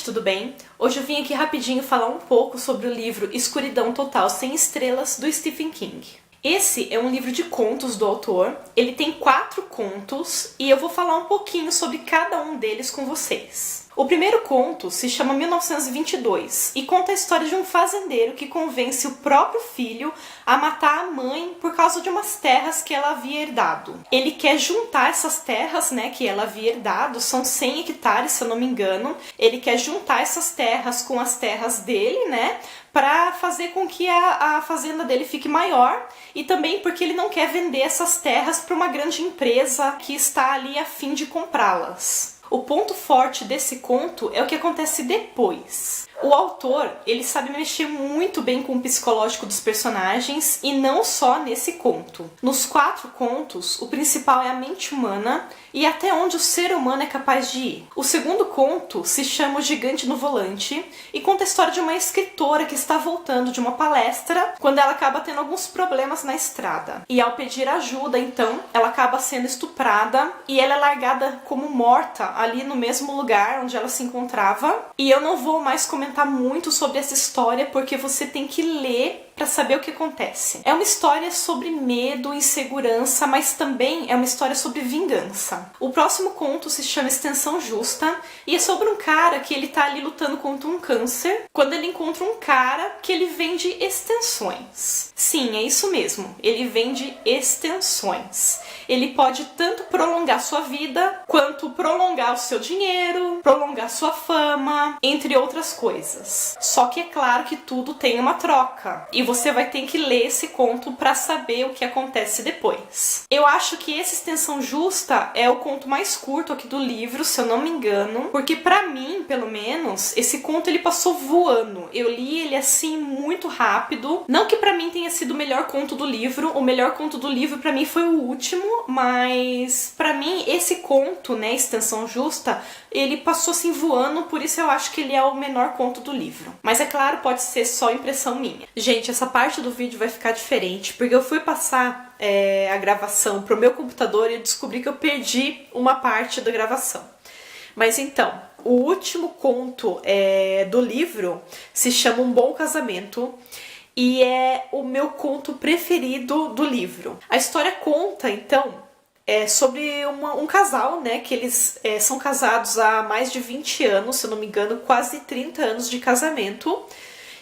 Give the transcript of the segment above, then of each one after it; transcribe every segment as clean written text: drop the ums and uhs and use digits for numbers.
tudo bem? Hoje eu vim aqui rapidinho falar um pouco sobre o livro Escuridão Total Sem Estrelas, do Stephen King. Esse é um livro de contos do autor, ele tem 4 contos e eu vou falar um pouquinho sobre cada um deles com vocês. O primeiro conto se chama 1922 e conta a história de um fazendeiro que convence o próprio filho a matar a mãe por causa de umas terras que ela havia herdado. Ele quer juntar essas terras, que ela havia herdado, são 100 hectares, se eu não me engano. Ele quer juntar essas terras com as terras dele, para fazer com que a fazenda dele fique maior e também porque ele não quer vender essas terras para uma grande empresa que está ali a fim de comprá-las. O ponto forte desse conto é o que acontece depois. O autor, ele sabe mexer muito bem com o psicológico dos personagens e não só nesse conto. Nos 4 contos, o principal é a mente humana e até onde o ser humano é capaz de ir. O segundo conto se chama O Gigante no Volante e conta a história de uma escritora que está voltando de uma palestra quando ela acaba tendo alguns problemas na estrada. E ao pedir ajuda, então, ela acaba sendo estuprada e ela é largada como morta ali no mesmo lugar onde ela se encontrava. E eu não vou mais comentar muito sobre essa história porque você tem que ler para saber o que acontece. É uma história sobre medo, insegurança, mas também é uma história sobre vingança. O próximo conto se chama Extensão Justa e é sobre um cara que ele tá ali lutando contra um câncer quando ele encontra um cara que ele vende extensões. Sim, é isso mesmo, ele vende extensões. Ele pode tanto prolongar sua vida, quanto prolongar o seu dinheiro, prolongar sua fama, entre outras coisas. Só que é claro que tudo tem uma troca. E você vai ter que ler esse conto para saber o que acontece depois. Eu acho que essa Extensão Justa é o conto mais curto aqui do livro, se eu não me engano. Porque pra mim, pelo menos, esse conto ele passou voando. Eu li ele assim muito rápido. Não que pra mim tenha sido o melhor conto do livro. O melhor conto do livro pra mim foi o último. Mas pra mim esse conto, Extensão Justa, ele passou assim voando, por isso eu acho que ele é o menor conto do livro. Mas é claro, pode ser só impressão minha. Gente, essa parte do vídeo vai ficar diferente, porque eu fui passar a gravação pro meu computador e eu descobri que eu perdi uma parte da gravação. Mas então, o último conto do livro se chama Um Bom Casamento. E é o meu conto preferido do livro. A história conta, então, sobre um casal, que eles são casados há mais de 20 anos, se eu não me engano, quase 30 anos de casamento.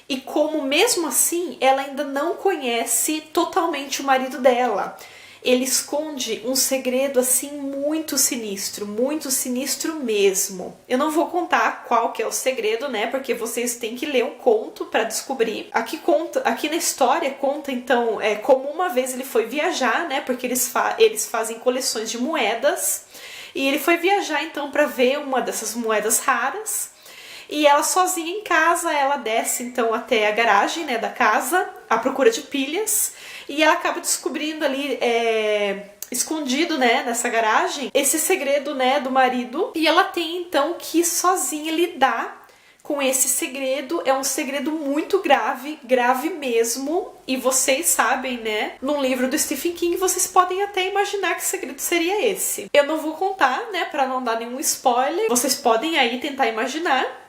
E como mesmo assim, ela ainda não conhece totalmente o marido dela. Ele esconde um segredo assim muito sinistro mesmo. Eu não vou contar qual que é o segredo, porque vocês têm que ler um conto para descobrir. Aqui na história conta então como uma vez ele foi viajar, porque eles fazem coleções de moedas e ele foi viajar então para ver uma dessas moedas raras. E ela sozinha em casa, ela desce então até a garagem da casa à procura de pilhas. E ela acaba descobrindo ali, escondido nessa garagem, esse segredo do marido. E ela tem então que sozinha lidar com esse segredo. É um segredo muito grave, grave mesmo. E vocês sabem, num livro do Stephen King, vocês podem até imaginar que segredo seria esse. Eu não vou contar, para não dar nenhum spoiler. Vocês podem aí tentar imaginar.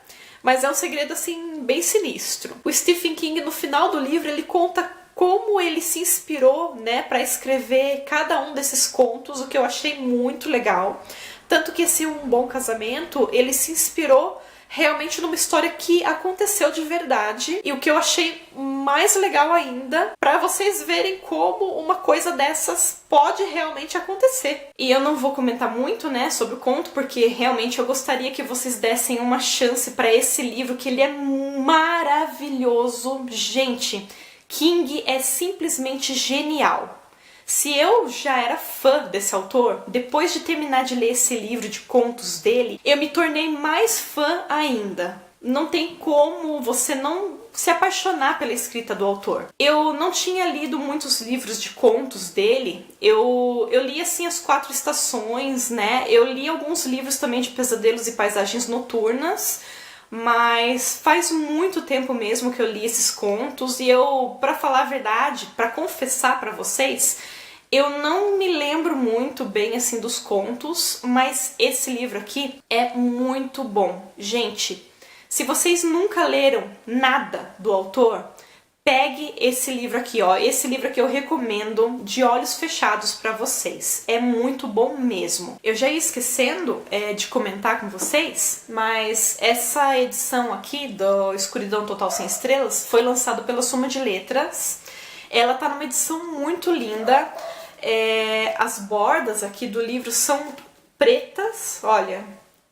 Mas é um segredo assim bem sinistro. O Stephen King no final do livro ele conta como ele se inspirou, para escrever cada um desses contos, o que eu achei muito legal. Tanto que esse Um Bom Casamento, ele se inspirou realmente numa história que aconteceu de verdade. E o que eu achei mais legal ainda, para vocês verem como uma coisa dessas pode realmente acontecer. E eu não vou comentar muito, sobre o conto, porque realmente eu gostaria que vocês dessem uma chance para esse livro, que ele é maravilhoso. Gente, King é simplesmente genial. Se eu já era fã desse autor, depois de terminar de ler esse livro de contos dele, eu me tornei mais fã ainda. Não tem como você não se apaixonar pela escrita do autor. Eu não tinha lido muitos livros de contos dele. Eu li assim As 4 Estações, Eu li alguns livros também de Pesadelos e Paisagens Noturnas. Mas faz muito tempo mesmo que eu li esses contos e eu, pra falar a verdade, pra confessar pra vocês, eu não me lembro muito bem assim dos contos, mas esse livro aqui é muito bom. Gente, Se vocês nunca leram nada do autor, pegue esse livro aqui, ó. Esse livro aqui eu recomendo de olhos fechados pra vocês. É muito bom mesmo. Eu já ia esquecendo de comentar com vocês, mas essa edição aqui do Escuridão Total Sem Estrelas foi lançada pela Soma de Letras. Ela tá numa edição muito linda. As bordas aqui do livro são pretas, olha.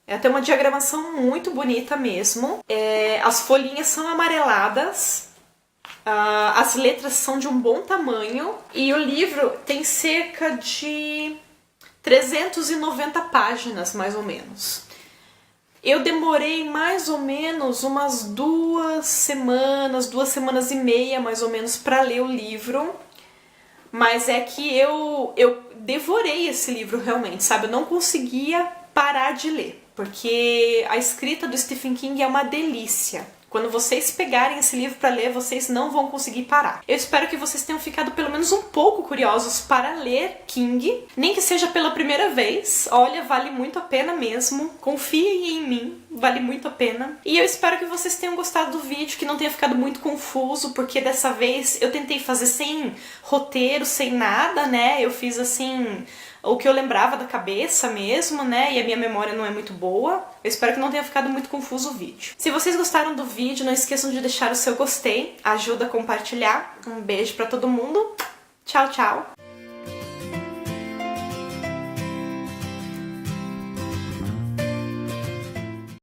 É até uma diagramação muito bonita mesmo. As folhinhas são amareladas. As letras são de um bom tamanho. E o livro tem cerca de 390 páginas, mais ou menos. Eu demorei mais ou menos umas 2 semanas e meia, mais ou menos, para ler o livro. Mas é que eu devorei esse livro realmente, sabe? Eu não conseguia parar de ler. Porque a escrita do Stephen King é uma delícia. Quando vocês pegarem esse livro para ler, vocês não vão conseguir parar. Eu espero que vocês tenham ficado pelo menos um pouco curiosos para ler King. Nem que seja pela primeira vez. Olha, vale muito a pena mesmo. Confiem em mim, vale muito a pena. E eu espero que vocês tenham gostado do vídeo, que não tenha ficado muito confuso, porque dessa vez eu tentei fazer sem roteiro, sem nada, né? Eu fiz assim o que eu lembrava da cabeça mesmo, né? E a minha memória não é muito boa. Eu espero que não tenha ficado muito confuso o vídeo. Se vocês gostaram do vídeo, não esqueçam de deixar o seu gostei. Ajuda a compartilhar. Um beijo pra todo mundo. Tchau, tchau.